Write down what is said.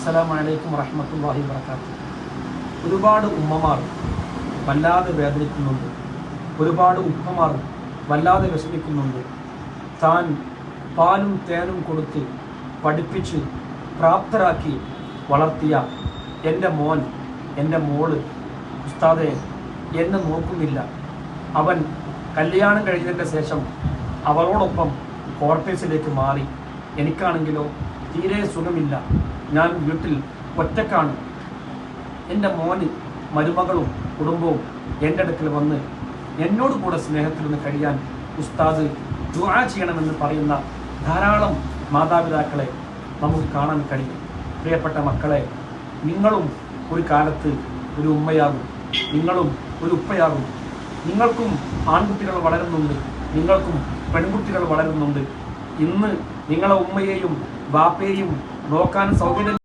അസ്സലാമു അലൈക്കും വറഹ്മത്തുള്ളാഹി വബറകാതുഹു. ഒരുപാട് ഉമ്മമാർ വല്ലാതെ വേദനിക്കുന്നുണ്ട്, ഒരുപാട് ഉപ്പമാർ വല്ലാതെ വിഷമിക്കുന്നുണ്ട്. താൻ പാലും തേനും കൊടുത്ത് പഠിപ്പിച്ച് പ്രാപ്തരാക്കി വളർത്തിയ എൻ്റെ മോൻ, എൻ്റെ മോള് ഉസ്താദെ എന്നെ നോക്കുന്നില്ല. അവൻ കല്യാണം കഴിഞ്ഞതിൻ്റെ ശേഷം അവളോടൊപ്പം ക്വാർട്ടേഴ്സിലേക്ക് മാറി. എനിക്കാണെങ്കിലോ തീരെ സുഖമില്ല, ഞാൻ വീട്ടിൽ ഒറ്റക്കാണ്. എൻ്റെ മോന് മരുമകളും കുടുംബവും എൻ്റെ അടുക്കൽ വന്ന് എന്നോട് കൂടെ സ്നേഹത്തിൽ നിന്ന് കഴിയാൻ ഉസ്താദ് ദുആ ചെയ്യണമെന്ന് പറയുന്ന ധാരാളം മാതാപിതാക്കളെ നമുക്ക് കാണാൻ കഴിയും. പ്രിയപ്പെട്ട മക്കളെ, നിങ്ങളും ഒരു കാലത്ത് ഒരു ഉമ്മയാകും, നിങ്ങളും ഒരു ഉപ്പയാകും. നിങ്ങൾക്കും ആൺകുട്ടികൾ വളരുന്നുണ്ട്, നിങ്ങൾക്കും പെൺകുട്ടികൾ വളരുന്നുണ്ട്. ഇന്ന് നിങ്ങളെ ഉമ്മയെയും ബാപ്പയെയും നോക്കാൻ സൗകര്യം